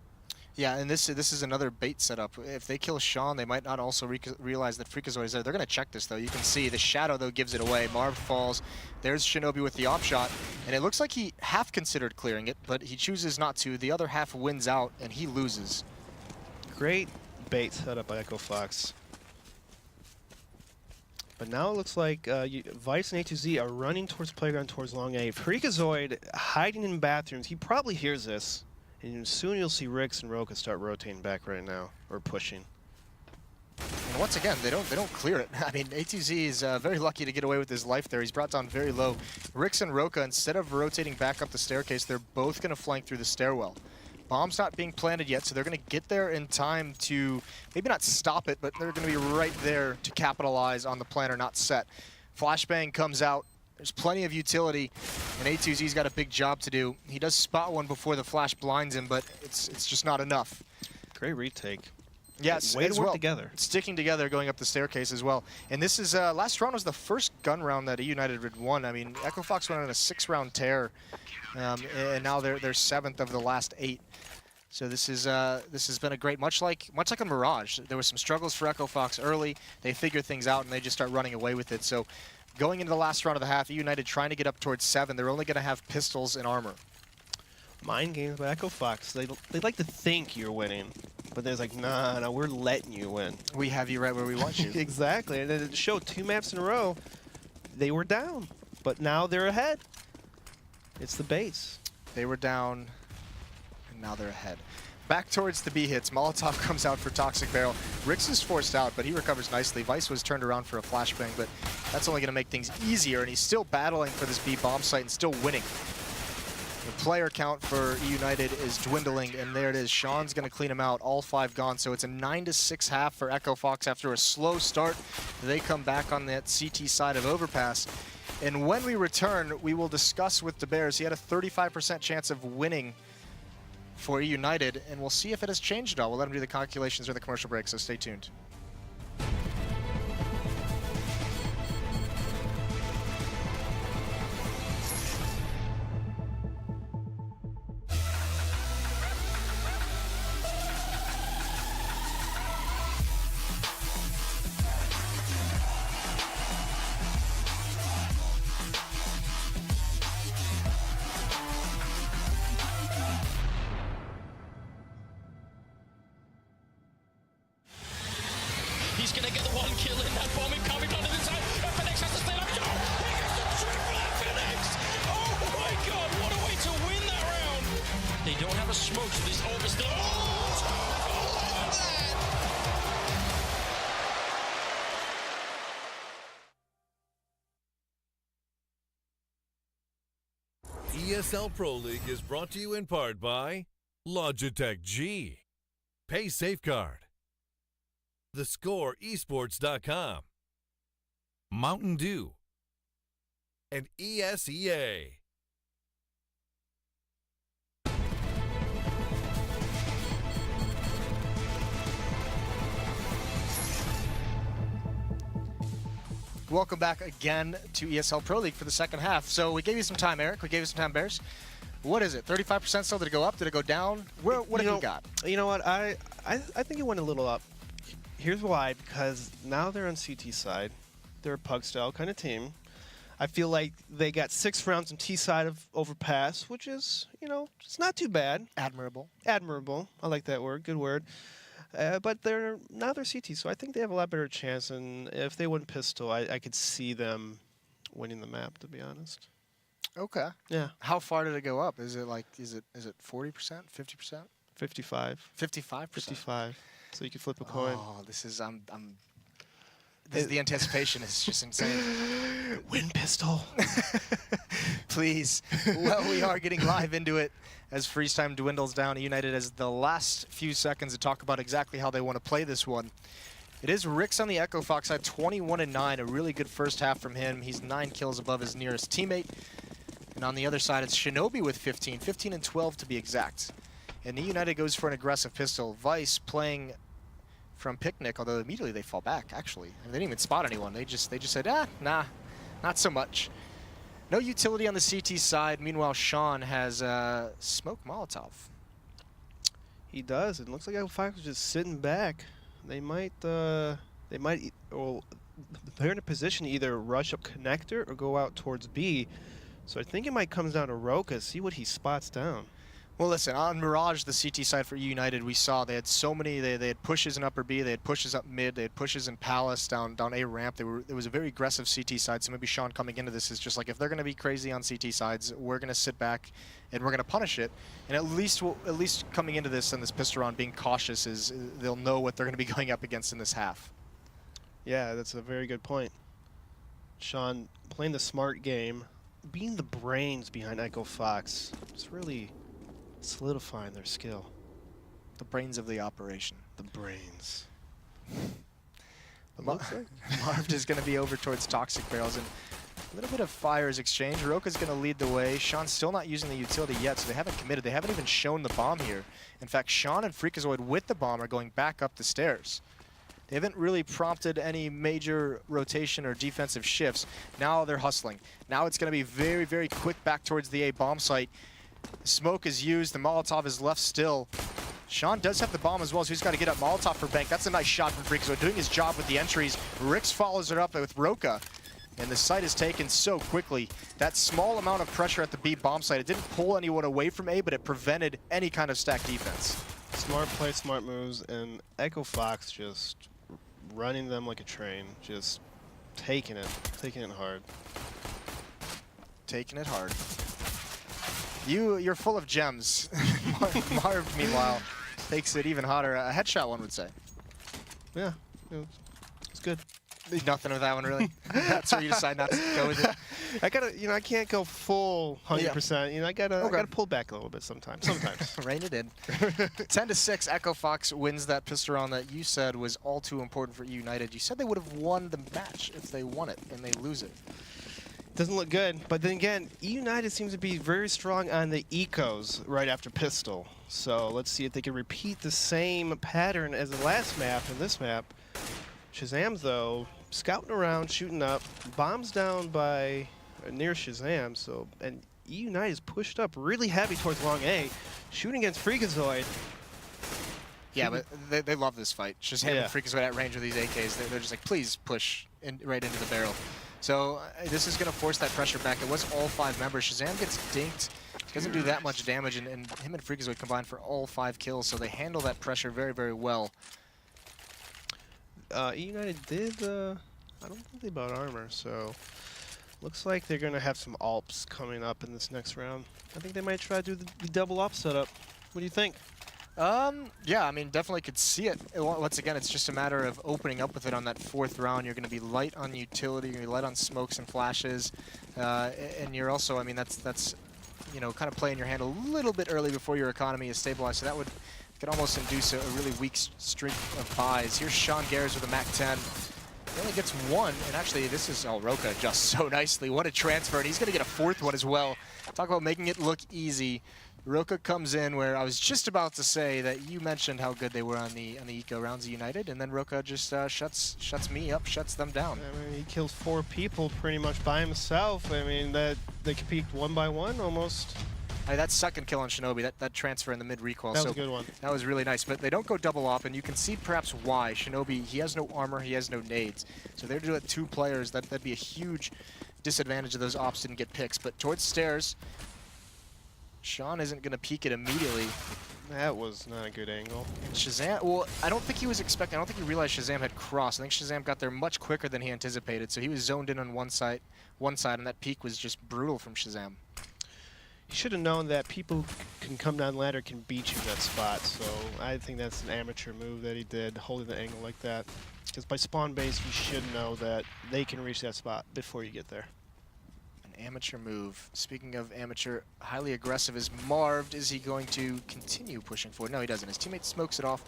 S1: Yeah, and this is another bait setup. If they kill Sean, they might not also realize that Freakazoid is there. They're going to check this, though. You can see the shadow, though, gives it away. Marv falls. There's Shinobi with the op shot. And it looks like he half considered clearing it, but he chooses not to. The other half wins out, and he loses.
S2: Great bait setup by EchoFox. But now it looks like Vice and A2Z are running towards playground, towards long A. Freakazoid hiding in bathrooms. He probably hears this. And soon you'll see Rix and Roka start rotating back right now, or pushing.
S1: And once again, they don't clear it. I mean, A2Z is very lucky to get away with his life there. He's brought down very low. Rix and Roka, instead of rotating back up the staircase, they're both going to flank through the stairwell. Bomb's not being planted yet, so they're going to get there in time to maybe not stop it, but they're going to be right there to capitalize on the planter not set. Flashbang comes out. There's plenty of utility, and A2Z's got a big job to do. He does spot one before the flash blinds him, but it's just not enough.
S2: Great retake.
S1: Yes,
S2: way to work
S1: well.
S2: together.
S1: Sticking together, going up the staircase as well. And this is last round was the first gun round that eUnited had won. I mean, EchoFox went on a 6-round tear, and now they're 7th of the last 8. So this has been a great, much like a Mirage. There were some struggles for EchoFox early. They figure things out and they just start running away with it. So going into the last round of the half, eUnited trying to get up towards 7. They're only going to have pistols and armor.
S2: Mind games by EchoFox. They like to think you're winning, but there's like, nah, we're letting you win.
S1: We have you right where we want you.
S2: Exactly. And then it showed 2 maps in a row, they were down, but now they're ahead. It's the base.
S1: They were down, and now they're ahead. Back towards the B hits. Molotov comes out for Toxic Barrel. Rix is forced out, but he recovers nicely. Vice was turned around for a flashbang, but that's only going to make things easier, and he's still battling for this B bomb site and still winning. The player count for eUnited is dwindling, and there it is. Sean's going to clean him out. All 5 gone, so it's a 9-6 half for EchoFox after a slow start. They come back on that CT side of Overpass. And when we return, we will discuss with DeBears. He had a 35% chance of winning for eUnited, and we'll see if it has changed at all. We'll let him do the calculations during the commercial break, so stay tuned.
S3: He's gonna get the 1 kill in that bomb coming down to the side. FNX has to stay up. He gets the triple FNX! Oh my god, what a way to win that round! They don't have a smoke, so this orb is still.
S4: ESL Pro League is brought to you in part by Logitech G, Pay Safeguard, TheScoreEsports.com, Mountain Dew, and ESEA.
S1: Welcome back again to ESL Pro League for the second half. So we gave you some time, Eric. We gave you some time, Bears. What is it? 35% still? Did it go up? Did it go down? What have you got?
S2: You know what? I think it went a little up. Here's why. Because now they're on CT side. They're a pug style kind of team. I feel like they got 6 rounds on T side of Overpass, which is, you know, it's not too bad.
S1: Admirable.
S2: Admirable. I like that word. Good word. But now they're CT, so I think they have a lot better chance. And if they win pistol, I could see them winning the map, to be honest.
S1: Okay.
S2: Yeah.
S1: How far did it go up? Is it 40%, 50%?
S2: 55.
S1: 55%.
S2: 55. So you could flip a coin.
S1: Oh, this is the anticipation is just insane.
S2: Win pistol.
S1: Please. Well, we are getting live into it as freeze time dwindles down. United has the last few seconds to talk about exactly how they want to play this one. It is Rix on the EchoFox side, 21-9, a really good first half from him. He's 9 kills above his nearest teammate. And on the other side, it's Shinobi with 15 and 12 to be exact. And eUnited goes for an aggressive pistol. Vice playing from Picnic, although immediately they fall back, actually. I mean, they didn't even spot anyone. They just said, nah, not so much. No utility on the CT side. Meanwhile, Sean has Smoke Molotov.
S2: He does. It looks like EchoFox is just sitting back. They might, well, they're in a position to either rush up connector or go out towards B. So I think it might come down to Roka, see what he spots down.
S1: Well, listen, on Mirage, the CT side for eUnited, we saw they had so many, they had pushes in upper B, they had pushes up mid, they had pushes in Palace, down A ramp. It was a very aggressive CT side, so maybe Sean coming into this is just like, if they're going to be crazy on CT sides, we're going to sit back and we're going to punish it. And at least coming into this and this pistol round, being cautious, is they'll know what they're going to be going up against in this half.
S2: Yeah, that's a very good point. Sean playing the smart game, being the brains behind EchoFox. It's really solidifying their skill.
S1: The brains of the operation.
S2: The brains.
S1: Marv is going to be over towards Toxic Barrels, and a little bit of fire is exchanged. Roka's going to lead the way. Sean's still not using the utility yet, so they haven't committed. They haven't even shown the bomb here. In fact, Sean and Freakazoid with the bomb are going back up the stairs. They haven't really prompted any major rotation or defensive shifts. Now they're hustling. Now it's going to be very, very quick back towards the A bomb site. Smoke is used. The Molotov is left still. Sean does have the bomb as well, so he's got to get up Molotov for Bank. That's a nice shot from Freakazoid, doing his job with the entries. Rix follows it up with Roka, and the site is taken so quickly. That small amount of pressure at the B bomb site, it didn't pull anyone away from A, but it prevented any kind of stack defense.
S2: Smart play, smart moves, and EchoFox just running them like a train, just taking it hard.
S1: Taking it hard. You're full of gems. Marv, meanwhile, takes it even hotter. A headshot, one would say.
S2: Yeah, it's good.
S1: Nothing with that one, really. That's where you decide not to go with it.
S2: I gotta, I can't go full 100%.
S1: Yeah.
S2: I gotta pull back a little bit sometimes.
S1: Rein it in. 10-6, EchoFox wins that pistol round that you said was all too important for eUnited. You said they would have won the match if they won it, and they lose it.
S2: Doesn't look good, but then again, eUnited seems to be very strong on the ecos right after pistol. So let's see if they can repeat the same pattern as the last map and this map. Shazam, though, scouting around, shooting up, bombs down by near Shazam. So, and eUnited is pushed up really heavy towards long A, shooting against Freakazoid.
S1: Yeah, but they love this fight. Shazam and Freakazoid at range with these AKs. They're just like, please push right into the barrel. So this is going to force that pressure back. It was all 5 members. Shazam gets dinked. He doesn't do that much damage, and him and Freakazoid combined for all 5 kills. So they handle that pressure very, very well.
S2: eUnited did, I don't think they bought armor, so looks like they're going to have some ALPs coming up in this next round. I think they might try to do the double ALP setup. What do you think?
S1: Yeah, I mean, definitely could see it. Once again, it's just a matter of opening up with it on that 4th round. You're going to be light on utility, you're going to be light on smokes and flashes, and you're also, I mean, that's kind of playing your hand a little bit early before your economy is stabilized, so that could almost induce a really weak streak of buys. Here's Sean Garrett with a MAC-10. He only gets 1, and actually this is, Roka adjusts so nicely. What a transfer, and he's going to get a 4th one as well. Talk about making it look easy. Roka comes in where I was just about to say that you mentioned how good they were on the eco rounds of United, and then Roka just shuts me up, shuts them down.
S2: I mean, he kills 4 people pretty much by himself. I mean, that they compete 1 by 1 almost.
S1: That second kill on Shinobi, that transfer in the mid recoil.
S2: That was a good one.
S1: That was really nice, but they don't go double off, and you can see perhaps why. Shinobi, he has no armor, he has no nades. So they're doing 2 players, that'd be a huge disadvantage if those ops didn't get picks. But towards stairs, Sean isn't going to peek it immediately.
S2: That was not a good angle.
S1: And Shazam, well, I don't think he was expecting, I don't think he realized Shazam had crossed. I think Shazam got there much quicker than he anticipated, so he was zoned in on one side, and that peek was just brutal from Shazam.
S2: You should have known that people who can come down ladder can beat you in that spot, so I think that's an amateur move that he did, holding the angle like that. Because by spawn base, you should know that they can reach that spot before you get there.
S1: An amateur move. Speaking of amateur, highly aggressive is Marved. Is he going to continue pushing forward? No, he doesn't. His teammate smokes it off.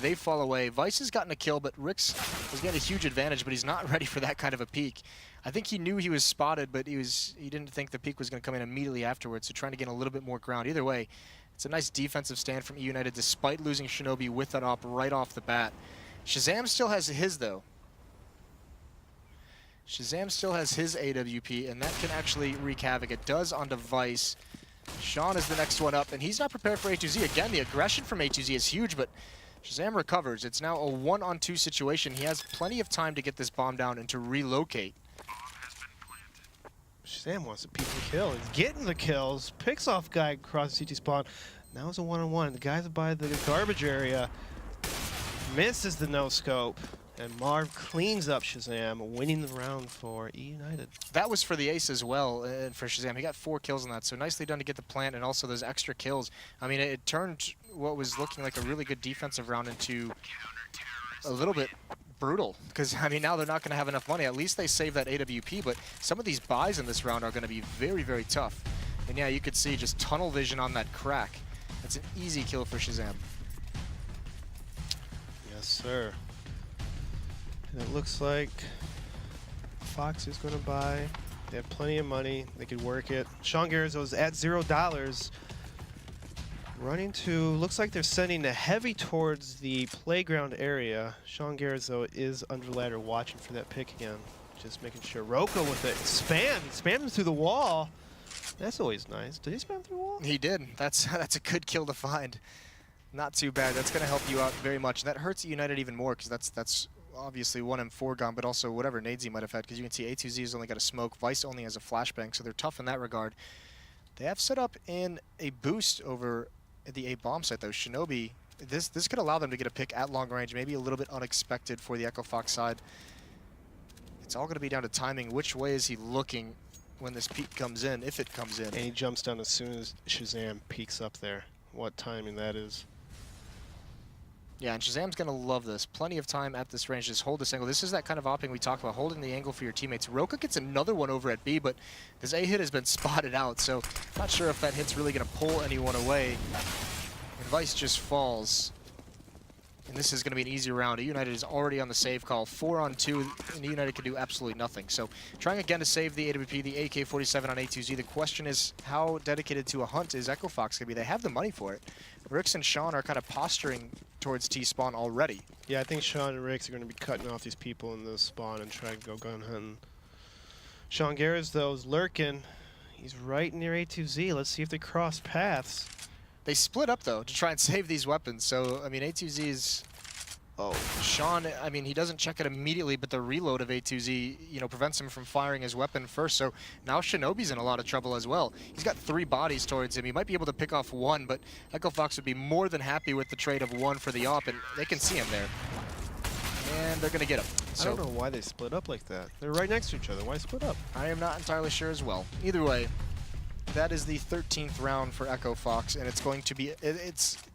S1: They fall away. Vice has gotten a kill, but Rix has got a huge advantage, but he's not ready for that kind of a peek. I think he knew he was spotted, but he didn't think the peek was going to come in immediately afterwards, so trying to gain a little bit more ground. Either way, it's a nice defensive stand from eUnited despite losing Shinobi with that op right off the bat. Shazam still has his, though. Shazam still has his AWP, and that can actually wreak havoc. It does on Vice. Sean is the next one up, and he's not prepared for A2Z. Again, the aggression from A2Z is huge, but Shazam recovers. It's now a 1-on-2 situation. He has plenty of time to get this bomb down and to relocate.
S2: Shazam wants to peek the kill. He's getting the kills. Picks off guy across the CT spawn. Now it's a 1-on-1. The guys by the garbage area. Misses the no-scope. And Marv cleans up Shazam, winning the round for eUnited.
S1: That was for the ace as well, and for Shazam. He got 4 kills on that, so nicely done to get the plant and also those extra kills. I mean, it turned what was looking like a really good defensive round into a little bit brutal, because, I mean, now they're not going to have enough money. At least they save that AWP, but some of these buys in this round are going to be very, very tough. And yeah, you could see just tunnel vision on that crack. That's an easy kill for Shazam.
S2: Yes, sir. And it looks like Fox is going to buy. They have plenty of money. They could work it. Sean Garza is at $0. Running to, looks like they're sending the heavy towards the playground area. Sean Garza is under ladder watching for that pick again. Just making sure. Roka with it. Spam. He spammed him through the wall. That's always nice. Did he spam through the wall?
S1: He did. That's a good kill to find. Not too bad. That's going to help you out very much. That hurts eUnited even more, because that's obviously 1M4 gun, but also whatever nades he might have had, because you can see A2Z has only got a smoke, Vice only has a flashbang, so they're tough in that regard. They have set up in a boost over at the A bomb site, though. Shinobi, this could allow them to get a pick at long range, maybe a little bit unexpected for the EchoFox side. It's all going to be down to timing. Which way is he looking when this peek comes in, if it comes in?
S2: And he jumps down as soon as Shazam peeks up there. What timing that is.
S1: Yeah, and Shazam's going to love this. Plenty of time at this range. Just hold this angle. This is that kind of opping we talked about, holding the angle for your teammates. Roka gets another one over at B, but this A hit has been spotted out, so not sure if that hit's really going to pull anyone away. And Vice just falls. And this is going to be an easy round. eUnited is already on the save call. 4-on-2, and eUnited can do absolutely nothing. So trying again to save the AWP, the AK-47 on A2Z. The question is, how dedicated to a hunt is EchoFox going to be? They have the money for it. Rix and Sean are kind of posturing towards T-spawn already.
S2: Yeah, I think Sean and Rix are going to be cutting off these people in the spawn and trying to go gun hunting. Sean Garris, though, is lurking. He's right near A2Z. Let's see if they cross paths.
S1: They split up, though, to try and save these weapons. So, I mean, A2Z is... Oh, Sean, I mean, he doesn't check it immediately, but the reload of A2Z, you know, prevents him from firing his weapon first. So now Shinobi's in a lot of trouble as well. He's got 3 bodies towards him. He might be able to pick off 1, but EchoFox would be more than happy with the trade of 1 for the op, and they can see him there. And they're going to get him. So
S2: I don't know why they split up like that. They're right next to each other. Why split up?
S1: I am not entirely sure as well. Either way, that is the 13th round for EchoFox, and it's going to be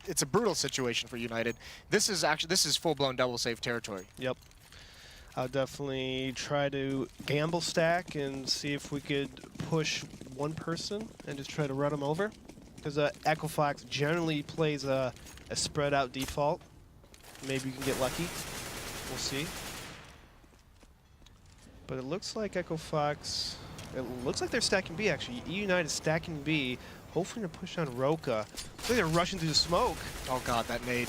S1: it's a brutal situation for United. This is full-blown double save territory.
S2: Yep. I'll definitely try to gamble stack and see if we could push one person and just try to run them over, because EchoFox generally plays a spread out default. Maybe you can get lucky. We'll see. But it looks like EchoFox. It looks like they're stacking B, actually. eUnited stacking B. Hopefully to push on Roka. Looks like they're rushing through the smoke.
S1: Oh god, that nade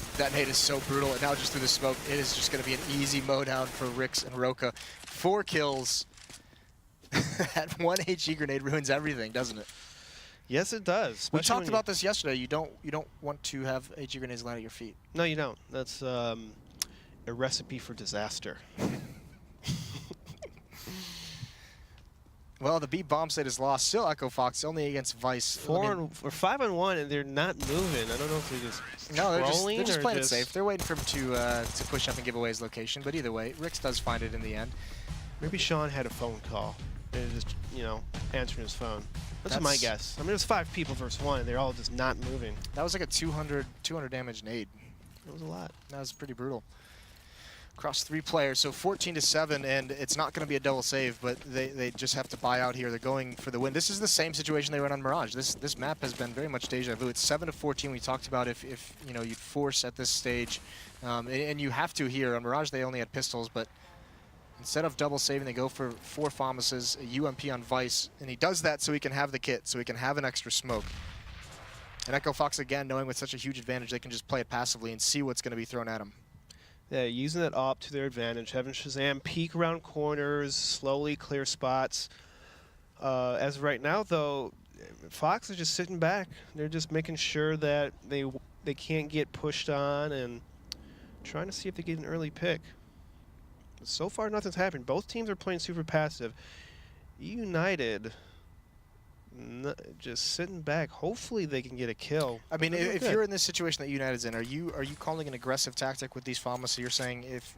S1: is so brutal. And now just through the smoke, it is just going to be an easy mowdown for Rix and Roka. 4 kills. That 1 HE grenade ruins everything, doesn't it?
S2: Yes, it does.
S1: We
S2: especially
S1: talked
S2: when
S1: about this yesterday. You don't want to have HE grenades land at your feet.
S2: No, you don't. That's a recipe for disaster.
S1: Well, the B bomb site is lost. Still EchoFox, only against Vice.
S2: 5-on-1, and they're not moving. I don't know if they're just
S1: No, they're
S2: trolling
S1: just
S2: or
S1: playing it safe. They're waiting for him to push up and give away his location. But either way, Rix does find it in the end.
S2: Maybe Sean had a phone call. They're just, answering his phone. That's my guess. I mean, there's 5 people versus 1, and they're all just not moving.
S1: That was like a 200 damage nade.
S2: That was a lot.
S1: That was pretty brutal. Across 3 players, so 14-7, and it's not going to be a double save, but they just have to buy out here. They're going for the win. This is the same situation they ran on Mirage. This map has been very much deja vu. It's 7-14. We talked about if you'd force at this stage, and you have to here. On Mirage, they only had pistols, but instead of double saving, they go for 4 FAMASes, a UMP on Vice, and he does that so he can have the kit, so he can have an extra smoke. And EchoFox, again, knowing with such a huge advantage, they can just play it passively and see what's going to be thrown at him.
S2: Yeah, using that op to their advantage, having Shazam peek around corners, slowly clear spots. As of right now, though, Fox is just sitting back. They're just making sure that they can't get pushed on and trying to see if they get an early pick. But so far, nothing's happened. Both teams are playing super passive. eUnited just sitting back. Hopefully they can get a kill.
S1: I mean, if you're in this situation that United's in, are you calling an aggressive tactic with these FAMAs? So you're saying if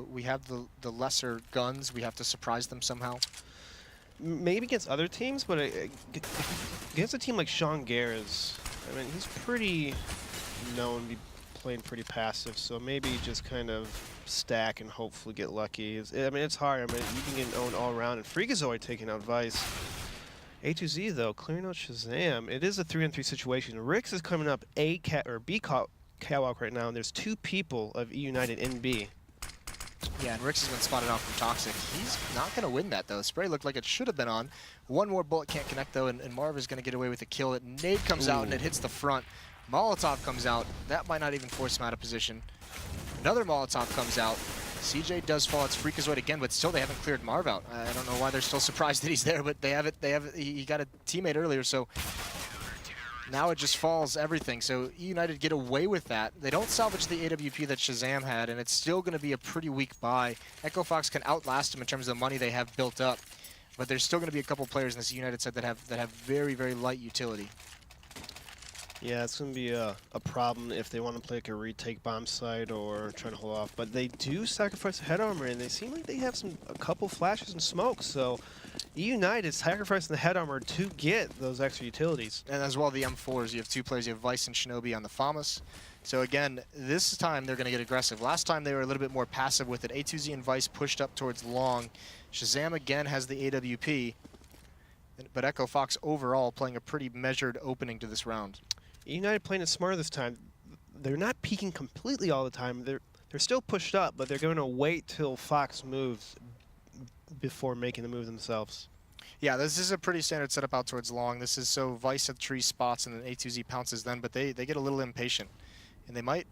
S1: we have the lesser guns, we have to surprise them somehow?
S2: Maybe against other teams, but against a team like Sean Garris, I mean, he's pretty known to be playing pretty passive. So maybe just kind of stack and hopefully get lucky. I mean, it's hard. I mean, you can get owned all around, and Freakazoid taking out Vice. A2Z, though, clearing out Shazam. It is a 3-on-3 situation. Rix is coming up B catwalk right now, and there's 2 people of eUnited in B.
S1: Yeah, and Rix has been spotted out from Toxic. He's not going to win that, though. Spray looked like it should have been on. One more bullet can't connect, though, and Marv is going to get away with a kill. Nade comes out, and it hits the front. Molotov comes out. That might not even force him out of position. Another Molotov comes out. CJ does fall. It's Freakazoid again, but still they haven't cleared Marv out. I don't know why they're still surprised that he's there, but they have it. He got a teammate earlier, so now it just falls everything. So eUnited get away with that. They don't salvage the AWP that Shazam had, and it's still going to be a pretty weak buy. EchoFox can outlast him in terms of the money they have built up, but there's still going to be a couple players in this eUnited set that have very, very light utility.
S2: Yeah, it's going to be a problem if they want to play like a retake bomb site or trying to hold off. But they do sacrifice head armor, and they seem like they have a couple flashes and smoke. So eUnited is sacrificing the head armor to get those extra utilities.
S1: And as well, the M4s. You have 2 players. You have Vice and Shinobi on the FAMAS. So again, this time they're going to get aggressive. Last time they were a little bit more passive with it. A2Z and Vice pushed up towards long. Shazam again has the AWP. But EchoFox overall playing a pretty measured opening to this round.
S2: eUnited playing it smarter this time. They're not peeking completely all the time. They're still pushed up, but they're going to wait till Fox moves before making the move themselves. Yeah,
S1: this is a pretty standard setup out towards long. This is so Vice at 3 spots and then A2Z pounces then, but they get a little impatient. And they might...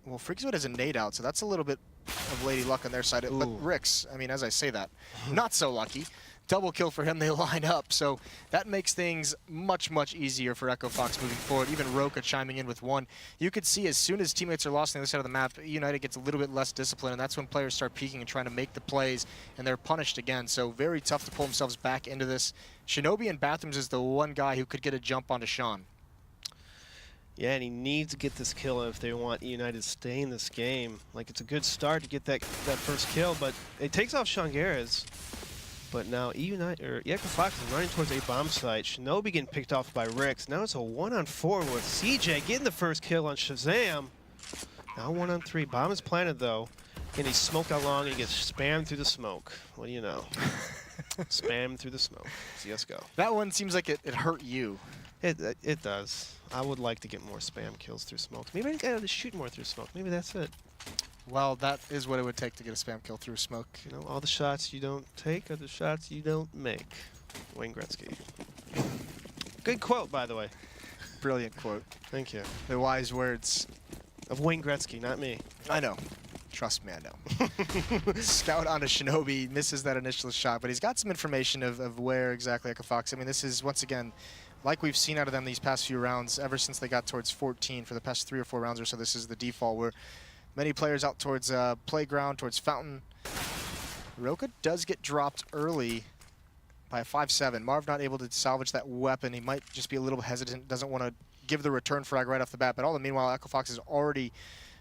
S1: Well, Freakazoid has a nade out, so that's a little bit of lady luck on their side. Ooh. But Rix, I mean, as I say that, not so lucky. Double kill for him, they line up. So that makes things much, much easier for EchoFox moving forward. Even Roka chiming in with 1. You could see as soon as teammates are lost on the other side of the map, eUnited gets a little bit less discipline, and that's when players start peeking and trying to make the plays, and they're punished again. So very tough to pull themselves back into this. Shinobi in Bathrooms is the one guy who could get a jump onto Sean.
S2: Yeah, and he needs to get this kill if they want eUnited to stay in this game. Like, it's a good start to get that first kill, but it takes off Sean Garris. But now EchoFox is running towards a bomb site. Shinobi getting picked off by Rix. Now it's a 1-on-4 with CJ getting the first kill on Shazam. Now 1-on-3. Bomb is planted, though. And he's smoked out long, and he gets spammed through the smoke. What do you know? Spammed through the smoke. CSGO.
S1: That one seems like it hurt you.
S2: It does. I would like to get more spam kills through smoke. Maybe I gotta shoot more through smoke. Maybe that's it.
S1: Well, that is what it would take to get a spam kill through smoke.
S2: You know, all the shots you don't take are the shots you don't make. Wayne Gretzky. Good quote, by the way.
S1: Brilliant quote.
S2: Thank you.
S1: The wise words.
S2: Of Wayne Gretzky, not me.
S1: I know. Trust me, I know. Scout onto Shinobi, misses that initial shot, but he's got some information of where exactly EchoFox. I mean, this is, once again, like we've seen out of them these past few rounds, ever since they got towards 14 for the past 3 or 4 rounds or so, this is the default where many players out towards Playground, towards Fountain. Roka does get dropped early by a 5-7. Marv not able to salvage that weapon. He might just be a little hesitant, doesn't want to give the return frag right off the bat. But all the meanwhile, EchoFox has already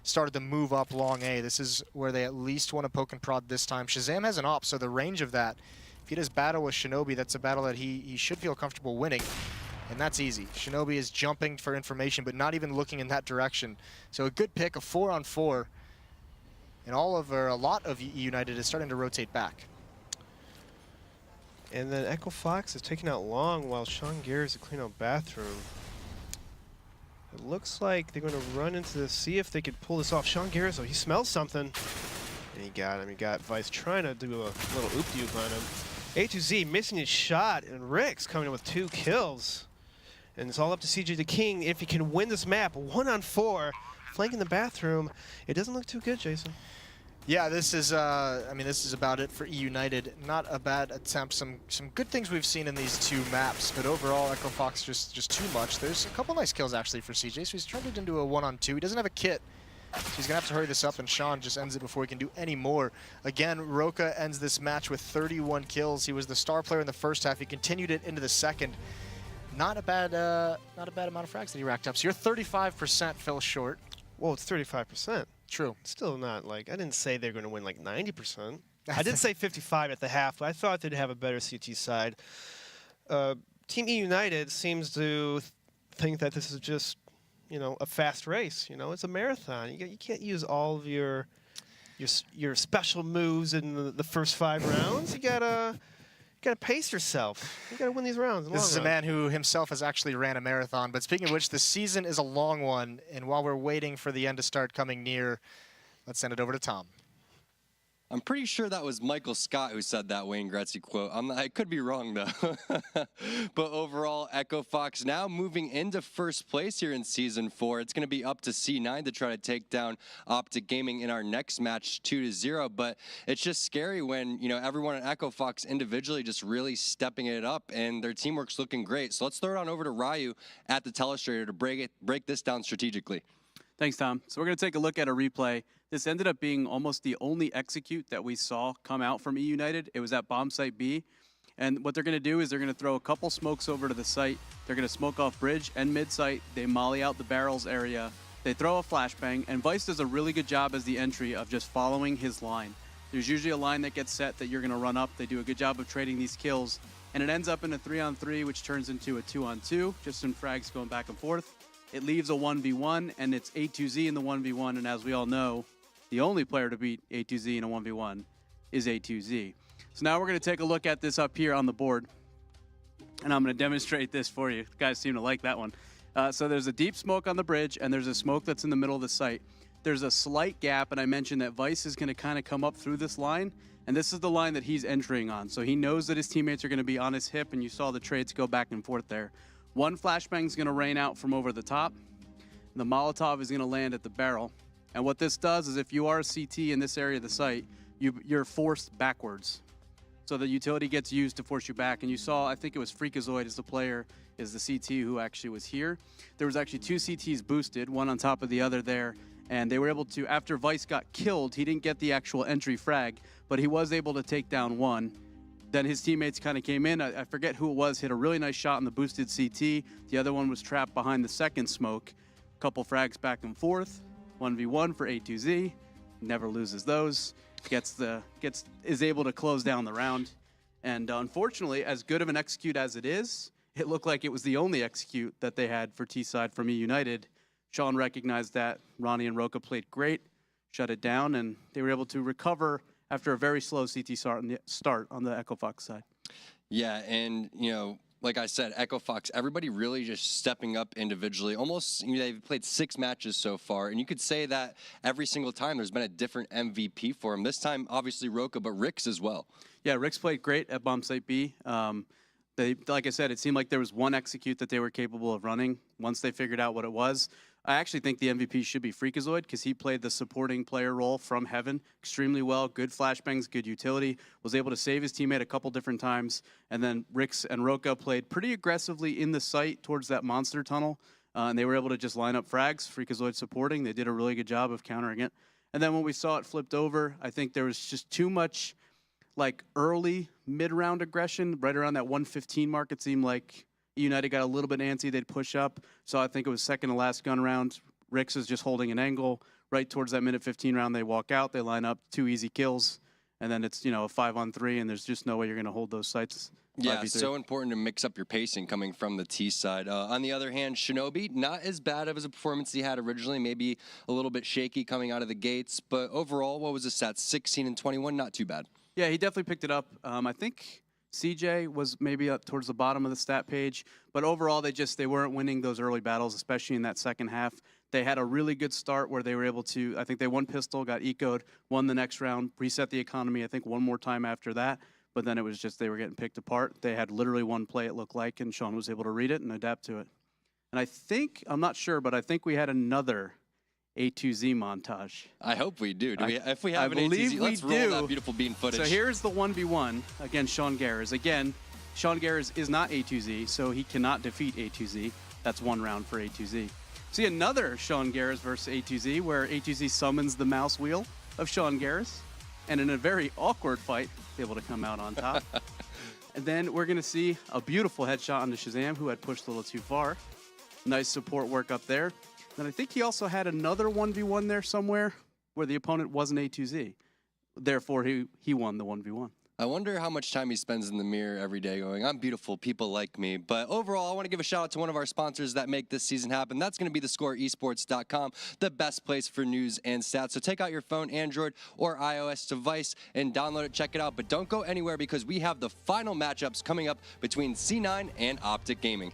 S1: started to move up long A. This is where they at least want to poke and prod this time. Shazam has an op, so the range of that, if he does battle with Shinobi, that's a battle that he should feel comfortable winning. And that's easy. Shinobi is jumping for information, but not even looking in that direction. So a good pick, a 4-on-4. And a lot of eUnited is starting to rotate back.
S2: And then EchoFox is taking out long while Sean Garris is cleaning out bathroom. It looks like they're going to run into this, see if they could pull this off. Sean Garris, oh, he smells something. And he got him. He got Vice trying to do a little oop-de-oop on him. A2Z missing his shot, and Rick's coming in with 2 kills. And it's all up to CJ the King if he can win this map. 1-on-4, flanking the bathroom. It doesn't look too good, Jason.
S1: Yeah, this is, I mean, this is about it for eUnited. Not a bad attempt. Some good things we've seen in these 2 maps, but overall, EchoFox just too much. There's a couple nice kills, actually, for CJ, so he's turned it into a 1-on-2. He doesn't have a kit, so he's going to have to hurry this up, and Sean just ends it before he can do any more. Again, Roka ends this match with 31 kills. He was the star player in the first half. He continued it into the second. Not a bad amount of frags that he racked up. So you're 35% fell short.
S2: Whoa, it's 35%.
S1: True.
S2: Still not like, I didn't say they're going to win like 90%. I did say 55 at the half, but I thought they'd have a better CT side. Team eUnited seems to think that this is just, you know, a fast race. You know, it's a marathon. You can't use all of your special moves in the first 5 rounds. You gotta pace yourself. You gotta win these rounds.
S1: This is a man who himself has actually ran a marathon. But speaking of which, the season is a long one, and while we're waiting for the end to start coming near, let's send it over to Tom.
S5: I'm pretty sure that was Michael Scott who said that Wayne Gretzky quote. I could be wrong, though. But overall, EchoFox now moving into first place here in Season 4. It's going to be up to C9 to try to take down Optic Gaming in our next match 2-0. But it's just scary when, you know, everyone at EchoFox individually just really stepping it up, and their teamwork's looking great. So let's throw it on over to Ryu at the telestrator to break this down strategically.
S6: Thanks, Tom. So we're going to take a look at a replay. This ended up being almost the only execute that we saw come out from eUnited. It was at bomb site B. And what they're going to do is they're going to throw a couple smokes over to the site. They're going to smoke off bridge and mid-site. They molly out the barrels area. They throw a flashbang. And Vice does a really good job as the entry of just following his line. There's usually a line that gets set that you're going to run up. They do a good job of trading these kills. And it ends up in a 3-on-3, which turns into a 2-on-2, just in frags going back and forth. It leaves a 1v1, and it's A2Z in the 1v1, and as we all know, the only player to beat A2Z in a 1v1 is A2Z. So now we're going to take a look at this up here on the board, and I'm going to demonstrate this for you. You guys seem to like that one. So there's a deep smoke on the bridge, and there's a smoke that's in the middle of the site. There's a slight gap, and I mentioned that Vice is going to kind of come up through this line, and this is the line that he's entering on. So he knows that his teammates are going to be on his hip, and you saw the trades go back and forth there. One flashbang is going to rain out from over the top. The Molotov is going to land at the barrel. And what this does is if you are a CT in this area of the site, you're forced backwards. So the utility gets used to force you back. And you saw, I think it was Freakazoid as the player, is the CT who actually was here. There was actually 2 CTs boosted, one on top of the other there. And they were able to, after Vice got killed, he didn't get the actual entry frag, but he was able to take down one. Then his teammates kind of came in. I forget who it was, hit a really nice shot on the boosted CT. The other one was trapped behind the second smoke. Couple frags back and forth. 1v1 for A2Z. Never loses those. Is able to close down the round. And unfortunately, as good of an execute as it is, it looked like it was the only execute that they had for T-side from eUnited. Sean recognized that. Ronnie and Roka played great, shut it down, and they were able to recover after a very slow CT start on the EchoFox side. Yeah,
S5: and, you know, like I said, EchoFox, everybody really just stepping up individually. Almost, you know, they've played 6 matches so far, and you could say that every single time there's been a different MVP for him. This time, obviously, Roka, but Rix as well.
S6: Yeah, Rix played great at bomb site B. Like I said, it seemed like there was one execute that they were capable of running once they figured out what it was. I actually think the MVP should be Freakazoid because he played the supporting player role from Heaven extremely well. Good flashbangs, good utility. Was able to save his teammate a couple different times. And then Rix and Roka played pretty aggressively in the site towards that monster tunnel. And they were able to just line up frags. Freakazoid supporting. They did a really good job of countering it. And then when we saw it flipped over, I think there was just too much like early mid-round aggression. Right around that 115 mark, it seemed like eUnited got a little bit antsy. They'd push up. So I think it was second to last gun round. Rix is just holding an angle. Right towards that minute 15 round, they walk out. They line up 2 easy kills. And then it's, a 5-on-3, and there's just no way you're going to hold those sites.
S5: Yeah, so important to mix up your pacing coming from the T side. On the other hand, Shinobi, not as bad of a performance he had originally, maybe a little bit shaky coming out of the gates. But overall, what was the stats? 16 and 21, not too bad.
S6: Yeah, he definitely picked it up. I think CJ was maybe up towards the bottom of the stat page, but overall they weren't winning those early battles, especially in that second half. They had a really good start where they were able to, I think they won pistol, got ecoed, won the next round, reset the economy, I think one more time after that, but then it was just they were getting picked apart. They had literally one play it looked like, and Sean was able to read it and adapt to it. And I think, I'm not sure, but I think we had another A2Z montage.
S5: I hope we do. If we have an A2Z, let's roll that beautiful bean footage.
S6: So here's the 1v1 against Sean Garrers. Again, Sean Garrers is not A2Z, so he cannot defeat A2Z. That's one round for A2Z. See another Sean Garrers versus A2Z, where A2Z summons the mouse wheel of Sean Garrers, and in a very awkward fight, able to come out on top. And then we're going to see a beautiful headshot on the Shazam, who had pushed a little too far. Nice support work up there. And I think he also had another 1v1 there somewhere where the opponent wasn't A2Z. Therefore, he won the 1v1.
S5: I wonder how much time he spends in the mirror every day going, I'm beautiful, people like me. But overall, I want to give a shout out to one of our sponsors that make this season happen. That's going to be thescoreesports.com, the best place for news and stats. So take out your phone, Android or iOS device, and download it, check it out. But don't go anywhere because we have the final matchups coming up between C9 and Optic Gaming.